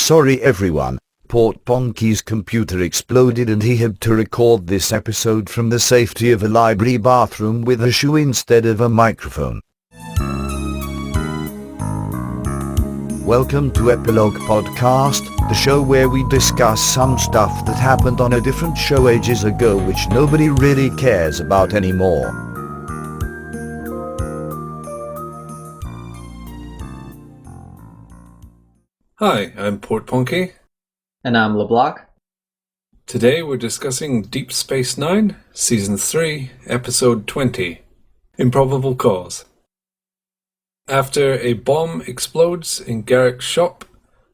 Sorry everyone, Portponky's computer exploded and he had to record this episode from the safety of a library bathroom with a shoe instead of a microphone. Welcome to Epilogue Podcast, the show where we discuss some stuff that happened on a different show ages ago which nobody really cares about anymore. Hi, I'm Portponky. And I'm LeBloc. Today we're discussing Deep Space Nine, Season 3, Episode 20, Improbable Cause. After a bomb explodes in Garak's shop,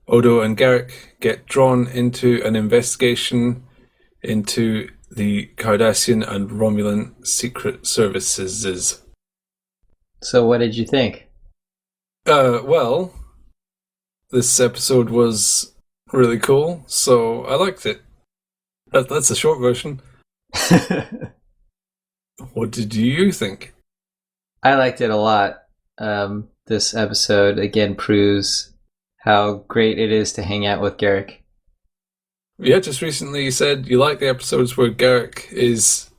Odo and Garak get drawn into an investigation into the Cardassian and Romulan secret services. So what did you think? Well, this episode was really cool, so I liked it. That's a short version. What did you think? I liked it a lot. This episode again proves how great it is to hang out with Garak. Yeah, just recently you said you like the episodes where Garak is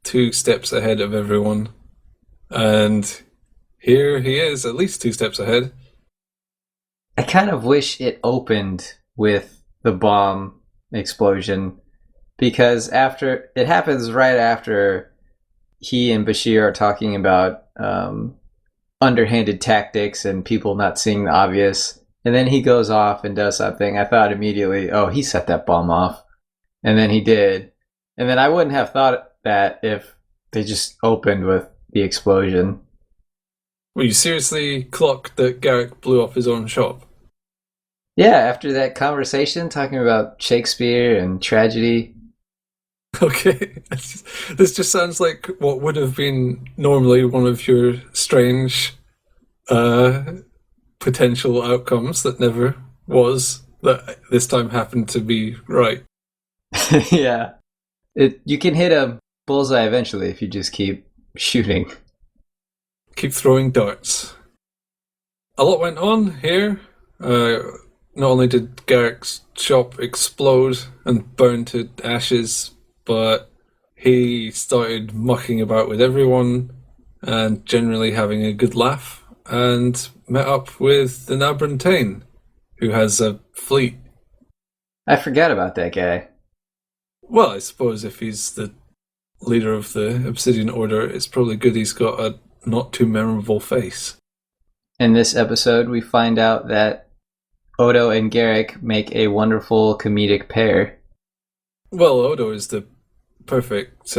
2 steps ahead of everyone. And here he is, at least 2 steps ahead. I kind of wish it opened with the bomb explosion, because after it happens right after he and Bashir are talking about underhanded tactics and people not seeing the obvious, and then he goes off and does something. I thought immediately, oh, he set that bomb off, and then he did, and then I wouldn't have thought that if they just opened with the explosion. Well, you seriously clocked that Garak blew up his own shop? Yeah, after that conversation talking about Shakespeare and tragedy. Okay, this just sounds like what would have been normally one of your strange potential outcomes that never was, that this time happened to be right. Yeah. You can hit a bullseye eventually if you just keep shooting. Keep throwing darts. A lot went on here. Not only did Garak's shop explode and burn to ashes, but he started mucking about with everyone and generally having a good laugh, and met up with the Nabrantane, who has a fleet. I forgot about that guy. Well, I suppose if he's the leader of the Obsidian Order, it's probably good he's got a not too memorable face. In this episode, we find out that Odo and Garak make a wonderful comedic pair. Well, Odo is the perfect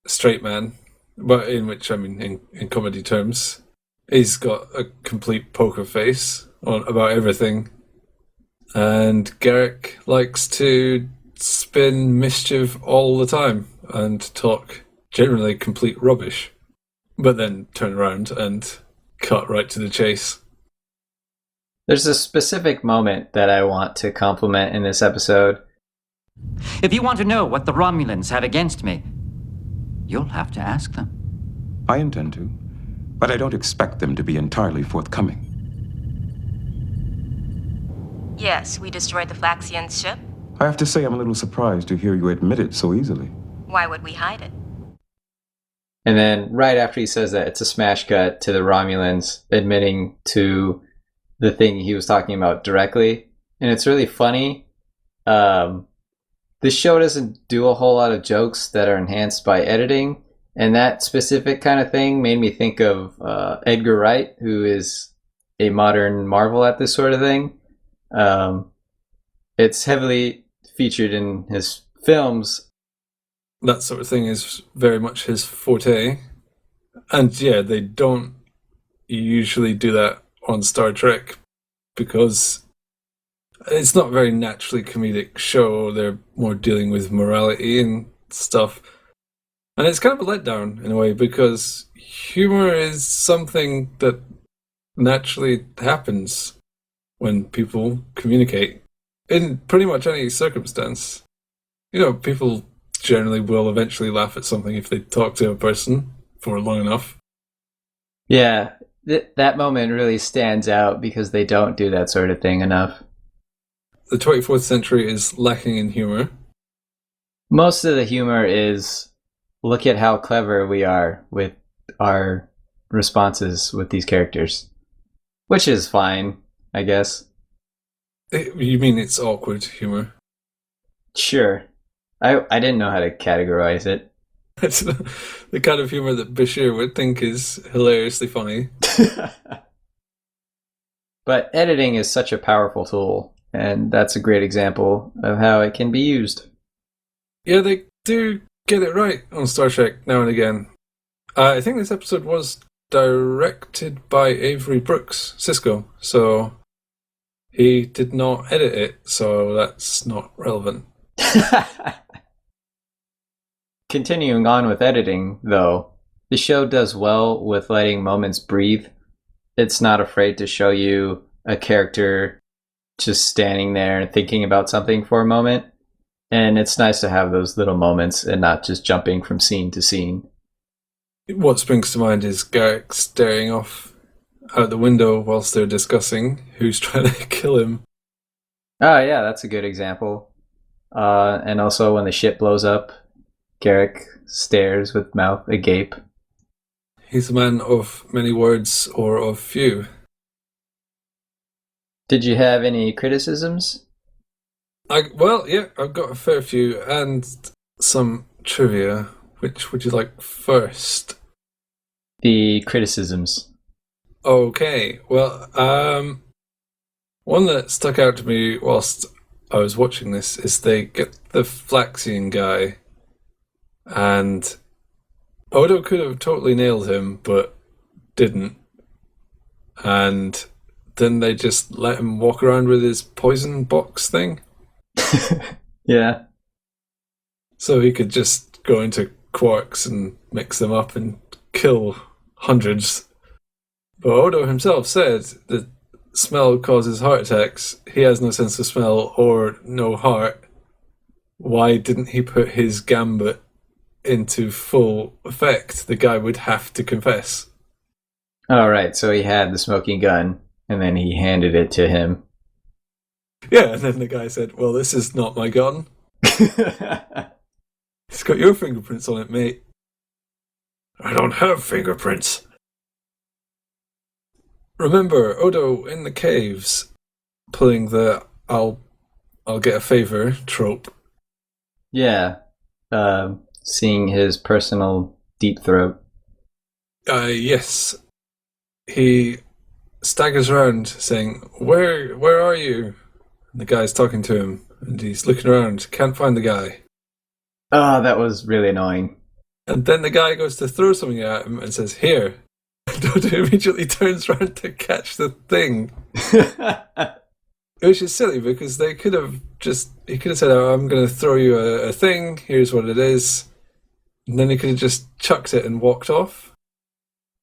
straight man, but in which, I mean, in comedy terms. He's got a complete poker face on about everything, and Garak likes to spin mischief all the time and talk generally complete rubbish, but then turn around and cut right to the chase. There's a specific moment that I want to compliment in this episode. If you want to know what the Romulans have against me, you'll have to ask them. I intend to, but I don't expect them to be entirely forthcoming. Yes, we destroyed the Flaxian ship. I have to say I'm a little surprised to hear you admit it so easily. Why would we hide it? And then right after he says that, it's a smash cut to the Romulans admitting to the thing he was talking about directly. And it's really funny. This show doesn't do a whole lot of jokes that are enhanced by editing. And that specific kind of thing made me think of Edgar Wright, who is a modern marvel at this sort of thing. It's heavily featured in his films. That sort of thing is very much his forte. And yeah, they don't usually do that on Star Trek because it's not a very naturally comedic show. They're more dealing with morality and stuff. And it's kind of a letdown in a way, because humor is something that naturally happens when people communicate in pretty much any circumstance. You know, people generally will eventually laugh at something if they talk to a person for long enough. Yeah, that moment really stands out because they don't do that sort of thing enough. the 24th century is lacking in humor. Most of the humor is, look at how clever we are with our responses with these characters. Which is fine, I guess. You mean it's awkward humor? Sure. I didn't know how to categorize it. It's the kind of humor that Bashir would think is hilariously funny. But editing is such a powerful tool, and that's a great example of how it can be used. Yeah, they do get it right on Star Trek now and again. I think this episode was directed by Avery Brooks, Cisco, so he did not edit it, so that's not relevant. Continuing on with editing, though, the show does well with letting moments breathe. It's not afraid to show you a character just standing there and thinking about something for a moment. And it's nice to have those little moments and not just jumping from scene to scene. What springs to mind is Garrick staring off out the window whilst they're discussing who's trying to kill him. Oh, yeah, that's a good example. And also when the ship blows up, Garrick stares with mouth agape. He's a man of many words or of few. Did you have any criticisms? I've got a fair few and some trivia. Which would you like first? The criticisms. Okay, well, one that stuck out to me whilst I was watching this is they get the Flaxian guy, and Odo could have totally nailed him, but didn't. And then they just let him walk around with his poison box thing. Yeah. So he could just go into quarks and mix them up and kill hundreds. But Odo himself said that smell causes heart attacks. He has no sense of smell or no heart. Why didn't he put his gambit into full effect? The guy would have to confess. All right, so he had the smoking gun, and then he handed it to him. Yeah, and then the guy said, well, this is not my gun. It's got your fingerprints on it, mate. I don't have fingerprints. Remember, Odo in the caves, pulling the I'll get a favor trope. Yeah, seeing his personal deep throat. Yes. He staggers around saying, Where are you? And the guy's talking to him, and he's looking around, can't find the guy. Oh, that was really annoying. And then the guy goes to throw something at him and says, here. And Odo immediately turns around to catch the thing. Which is silly because he could have said, oh, I'm going to throw you a thing, here's what it is. And then he could have just chucked it and walked off.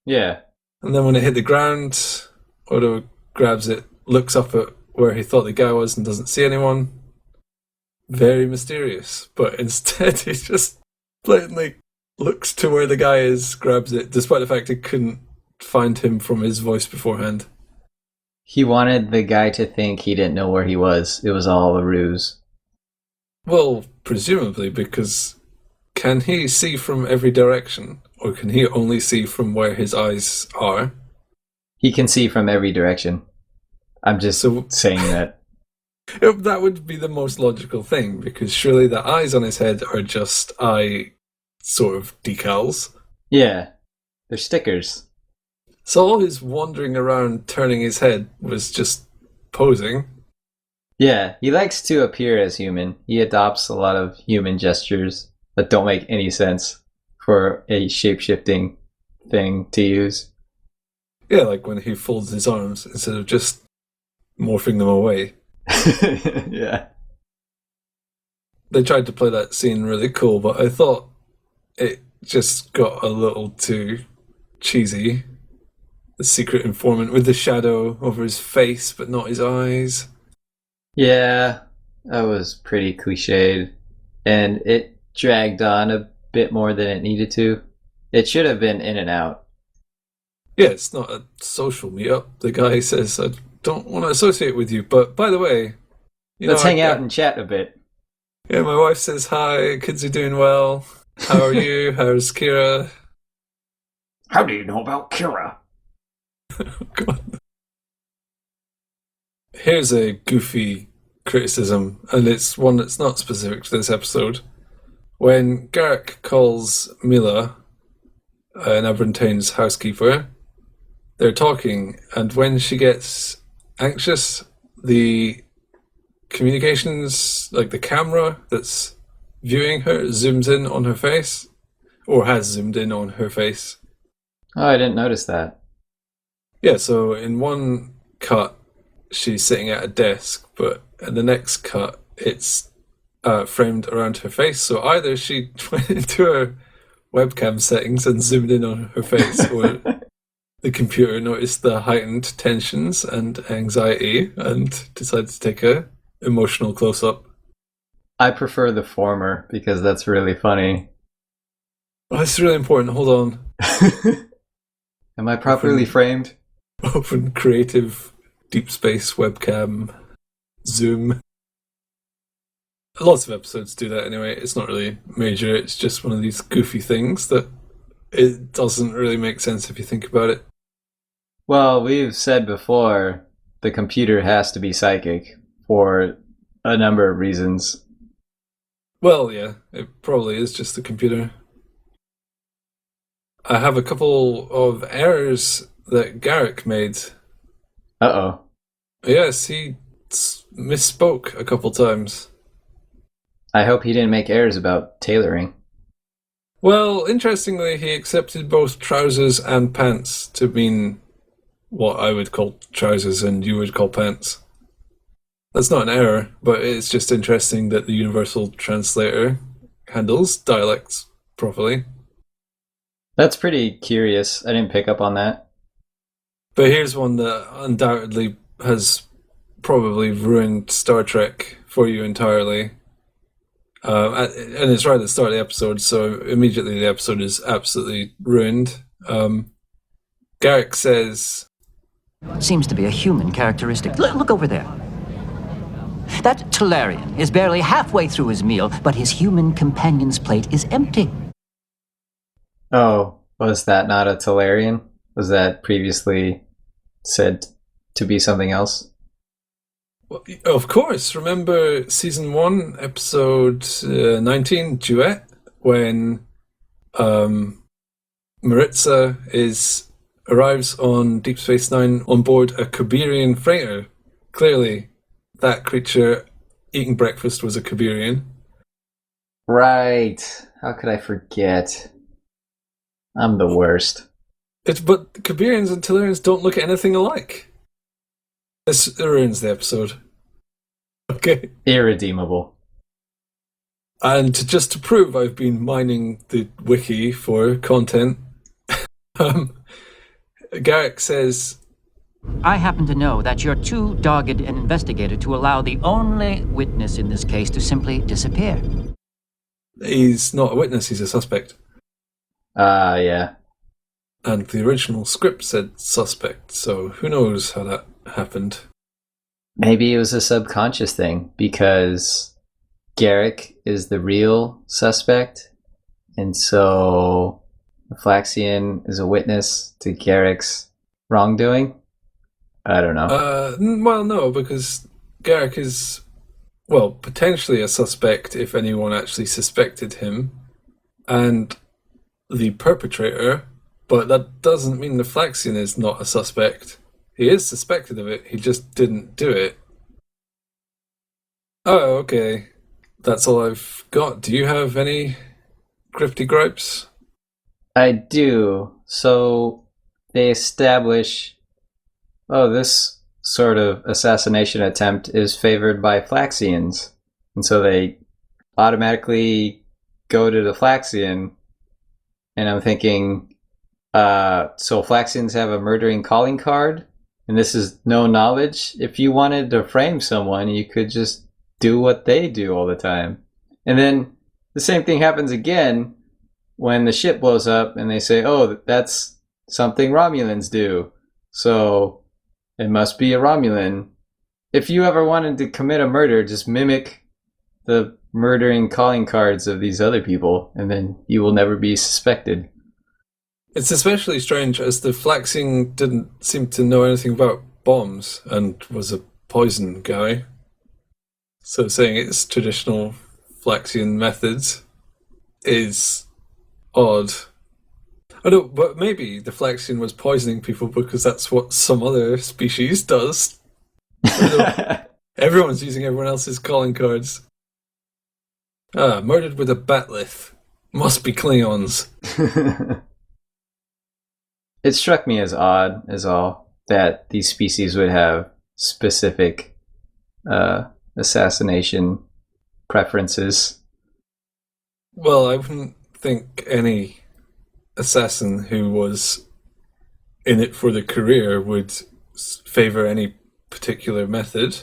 Yeah. And then when it hit the ground, Odo grabs it, looks up at where he thought the guy was and doesn't see anyone. Very mysterious. But instead he just blatantly looks to where the guy is, grabs it, despite the fact he couldn't find him from his voice beforehand. He wanted the guy to think he didn't know where he was. It was all a ruse. Well, presumably, because can he see from every direction? Or can he only see from where his eyes are? He can see from every direction. I'm just saying that. That would be the most logical thing, because surely the eyes on his head are just eye sort of decals. Yeah, they're stickers. So all his wandering around turning his head was just posing. Yeah, he likes to appear as human. He adopts a lot of human gestures that don't make any sense for a shape-shifting thing to use. Yeah, like when he folds his arms instead of just morphing them away. Yeah. They tried to play that scene really cool, but I thought it just got a little too cheesy. The secret informant with the shadow over his face, but not his eyes. Yeah, that was pretty cliched. And it dragged on a bit more than it needed to. It should have been in and out. Yeah, it's not a social meetup. The guy says, I don't want to associate with you, but by the way, Let's hang out and chat a bit. Yeah, my wife says hi, kids are doing well. How are you? How's Kira? How do you know about Kira? God. Here's a goofy criticism, and it's one that's not specific to this episode. When Garrick calls Mila, Aberntain's housekeeper, they're talking, and when she gets anxious, the communications, like the camera that's viewing her, zooms in on her face, or has zoomed in on her face. Oh, I didn't notice that. Yeah, so in one cut, she's sitting at a desk, but in the next cut, it's framed around her face. So either she went into her webcam settings and zoomed in on her face, or the computer noticed the heightened tensions and anxiety and decided to take a emotional close-up. I prefer the former because that's really funny. Oh, it's really important. Hold on. Am I properly framed? Open creative deep space webcam zoom. Lots of episodes do that anyway. It's not really major. It's just one of these goofy things that it doesn't really make sense if you think about it. Well, we've said before, the computer has to be psychic for a number of reasons. Well, yeah, it probably is just the computer. I have a couple of errors that Garrick made. Uh-oh. Yes, he misspoke a couple times. I hope he didn't make errors about tailoring. Well, interestingly, he accepted both trousers and pants to mean what I would call trousers and you would call pants. That's not an error, but it's just interesting that the Universal Translator handles dialects properly. That's pretty curious. I didn't pick up on that. But here's one that undoubtedly has probably ruined Star Trek for you entirely. And it's right at the start of the episode, so immediately the episode is absolutely ruined. Garrick says... Seems to be a human characteristic. Look over there. That Talarian is barely halfway through his meal, but his human companion's plate is empty. Oh, was that not a Talarian? Was that previously said to be something else? Well, of course. Remember season 1, episode 19, Duet, when Maritza arrives on Deep Space Nine on board a Kabirian freighter. Clearly, that creature eating breakfast was a Kabirian. Right. How could I forget? I'm the worst. But Kabirians and Talarians don't look anything alike. This ruins the episode. Okay. Irredeemable. And just to prove I've been mining the wiki for content, Garrick says, I happen to know that you're too dogged an investigator to allow the only witness in this case to simply disappear. He's not a witness, he's a suspect. Yeah. And the original script said suspect, so who knows how that happened. Maybe it was a subconscious thing, because Garrick is the real suspect, and so Flaxian is a witness to Garrick's wrongdoing? I don't know. Well, no, because Garrick is, well, potentially a suspect if anyone actually suspected him, and the perpetrator, but that doesn't mean the Flaxian is not a suspect. He is suspected of it, he just didn't do it. Oh, okay. That's all I've got. Do you have any grifty gripes? I do. So they establish, this sort of assassination attempt is favored by Flaxians. And so they automatically go to the Flaxian. And I'm thinking, so Flaxians have a murdering calling card? And this is no knowledge? If you wanted to frame someone, you could just do what they do all the time. And then the same thing happens again when the ship blows up and they say, oh, that's something Romulans do. So it must be a Romulan. If you ever wanted to commit a murder, just mimic the murdering calling cards of these other people, and then you will never be suspected. It's especially strange as the Flaxian didn't seem to know anything about bombs and was a poison guy. So saying it's traditional Flaxian methods is odd. I don't, but maybe the Flaxian was poisoning people because that's what some other species does. Everyone's using everyone else's calling cards. Murdered with a batlith. Must be Klingons. It struck me as odd, as all, that these species would have specific assassination preferences. Well, I wouldn't think any assassin who was in it for the career would favor any particular method.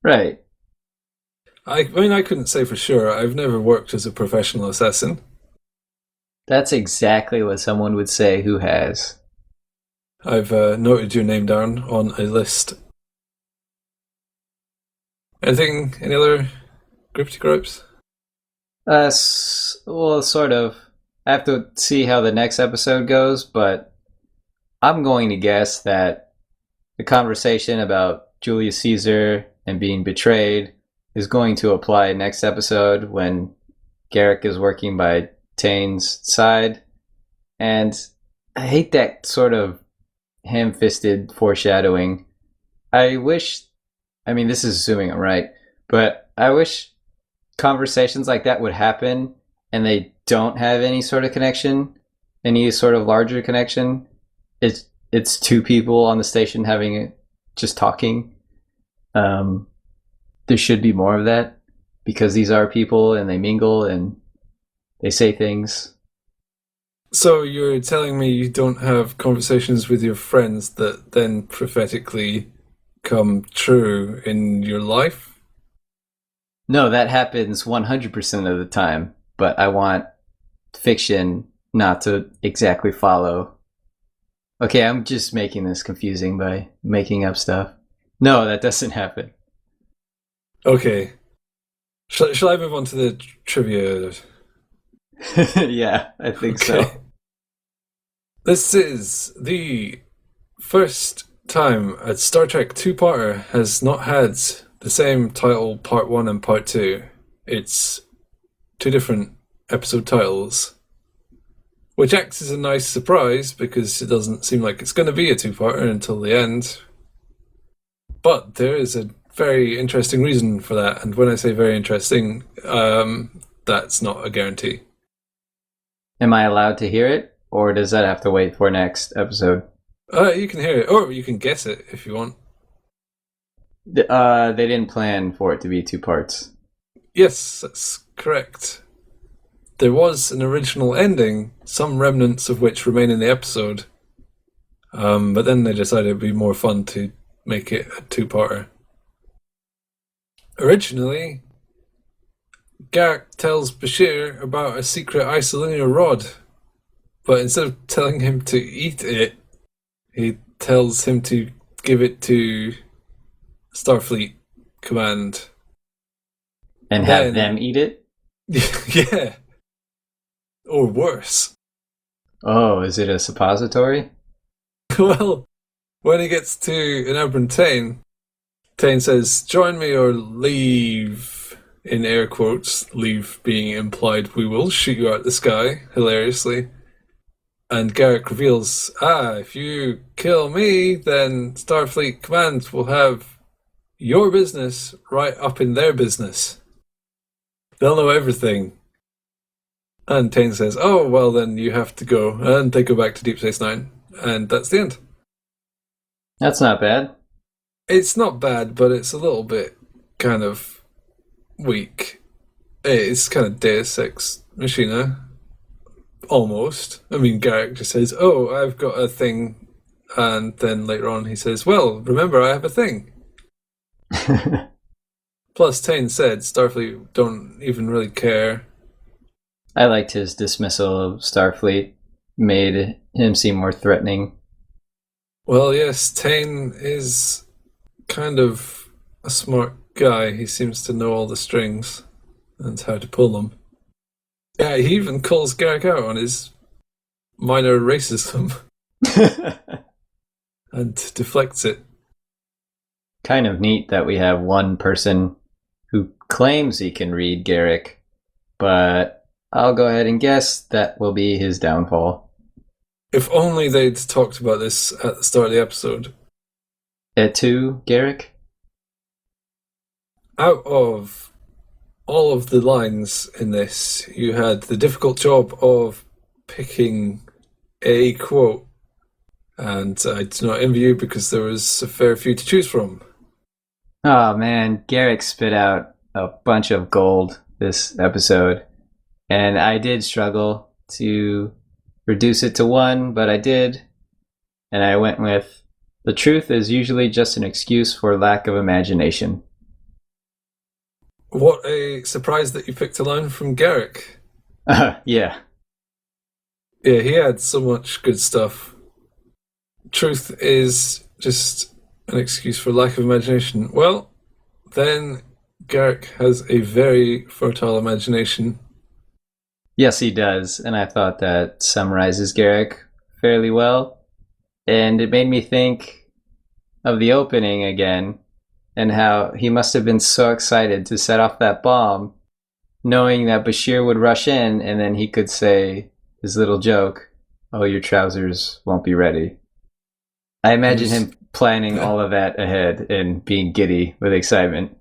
Right. I mean, I couldn't say for sure. I've never worked as a professional assassin. That's exactly what someone would say who has. I've noted your name down on a list. Anything? Any other grippy gripes? Well, sort of. I have to see how the next episode goes, but I'm going to guess that the conversation about Julius Caesar and being betrayed is going to apply next episode when Garrick is working by Tane's side. And I hate that sort of ham-fisted foreshadowing. I wish, I mean, this is assuming I'm right, but I wish conversations like that would happen and they don't have any sort of connection, any sort of larger connection. It's two people on the station having just talking. There should be more of that because these are people and they mingle and they say things. So you're telling me you don't have conversations with your friends that then prophetically come true in your life? No, that happens 100% of the time, but I want fiction not to exactly follow. Okay, I'm just making this confusing by making up stuff. No, that doesn't happen. Okay. Shall I move on to the trivia? Yeah, I think so. This is the first time a Star Trek two-parter has not had the same title, Part 1 and Part 2. It's two different episode titles, which acts as a nice surprise because it doesn't seem like it's going to be a two-parter until the end. But there is a very interesting reason for that, and when I say very interesting, that's not a guarantee. Am I allowed to hear it, or does that have to wait for next episode? You can hear it, or you can guess it if you want. They didn't plan for it to be two parts. Yes, that's correct. There was an original ending, some remnants of which remain in the episode, but then they decided it would be more fun to make it a two-parter. Originally, Garrick tells Bashir about a secret isolinear rod, but instead of telling him to eat it, he tells him to give it to Starfleet Command. And have them eat it? Yeah. Or worse. Oh, is it a suppository? Well, when he gets to Enabran Tane, Tane says, "Join me or leave," in air quotes, leave being implied we will shoot you out the sky, hilariously. And Garrick reveals, if you kill me, then Starfleet Command will have your business right up in their business. They'll know everything. And Tane says, "Oh, well then you have to go." And they go back to Deep Space Nine. And that's the end. That's not bad. It's not bad, but it's a little bit kind of weak. It's kind of Deus Ex Machina. Almost. I mean, Garrick just says, "Oh, I've got a thing." And then later on he says, "Well, remember, I have a thing." Plus, Tane said Starfleet don't even really care. I liked his dismissal of Starfleet. Made him seem more threatening. Well, yes, Tane is kind of a smart guy. He seems to know all the strings and how to pull them. Yeah, he even calls Garrick out on his minor racism and deflects it. Kind of neat that we have one person who claims he can read Garrick, but I'll go ahead and guess that will be his downfall. If only they'd talked about this at the start of the episode. Et tu, Garrick? Out of all of the lines in this, you had the difficult job of picking a quote, and I do not envy you because there was a fair few to choose from. Oh man, Garrick spit out a bunch of gold this episode, and I did struggle to reduce it to one, but I did, and I went with, the truth is usually just an excuse for lack of imagination. What a surprise that you picked a line from Garrick. Yeah. Yeah, he had so much good stuff. Truth is just an excuse for lack of imagination. Well, then Garrick has a very fertile imagination. Yes, he does, and I thought that summarizes Garrick fairly well. And it made me think of the opening again, and how he must have been so excited to set off that bomb, knowing that Bashir would rush in, and then he could say his little joke, "Oh, your trousers won't be ready." I imagine him planning all of that ahead and being giddy with excitement.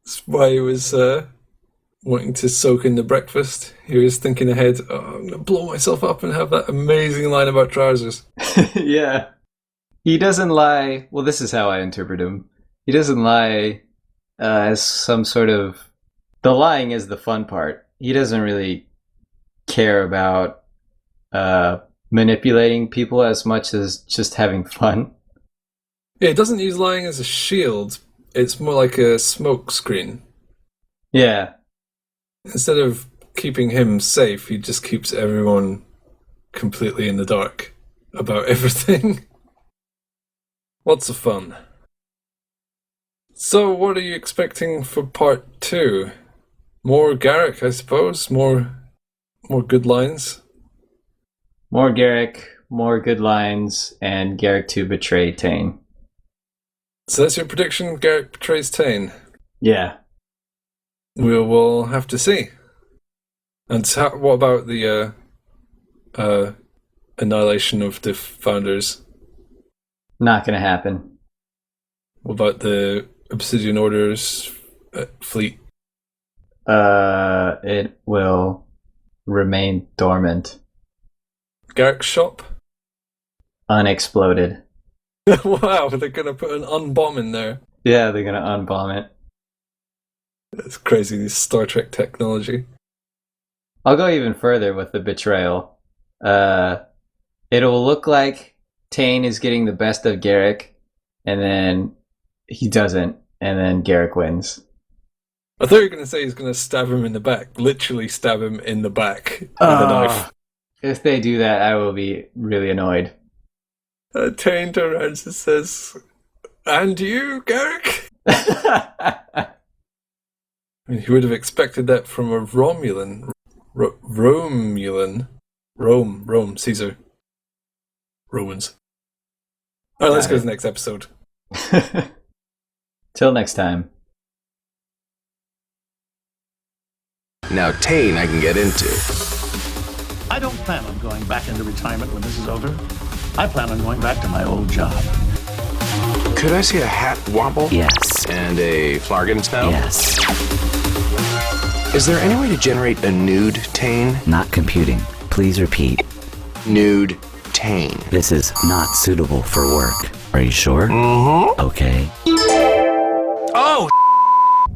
That's why he was wanting to soak in the breakfast. He was thinking ahead, oh, I'm going to blow myself up and have that amazing line about trousers. Yeah. He doesn't lie. Well, this is how I interpret him. He doesn't lie as some sort of... The lying is the fun part. He doesn't really care about manipulating people as much as just having fun. Yeah, he doesn't use lying as a shield. It's more like a smoke screen. Yeah. Instead of keeping him safe, he just keeps everyone completely in the dark about everything. Lots of fun. So, what are you expecting for part 2? More Garrick, I suppose? More good lines? More Garrick, more good lines, and Garrick to betray Tane. So that's your prediction, Garrick betrays Tane? Yeah. We will have to see. And what about the annihilation of the founders? Not gonna happen. What about the Obsidian Order's fleet? It will remain dormant. Garrick's shop? Unexploded. Wow, they're going to put an unbomb in there. Yeah, they're gonna unbomb it. That's crazy, this Star Trek technology. I'll go even further with the betrayal. It'll look like Tane is getting the best of Garrick, and then he doesn't, and then Garrick wins. I thought you were going to say he's going to stab him in the back. Literally stab him in the back with a knife. If they do that, I will be really annoyed. Tane turns around and says, "And you, Garrick?" I mean, he would have expected that from a Romulan. Romulan. Rome, Caesar. Romans. Alright, let's go to the next episode. Till next time. Now, Tane I can get into. I don't plan on going back into retirement when this is over. I plan on going back to my old job. Could I see a hat wobble? Yes. And a flargon snout? Yes. Is there any way to generate a nude Tane? Not computing. Please repeat. Nude Tane. This is not suitable for work. Are you sure? Mm-hmm. Okay. Oh!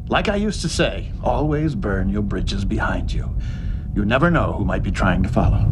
Like I used to say, always burn your bridges behind you. You never know who might be trying to follow.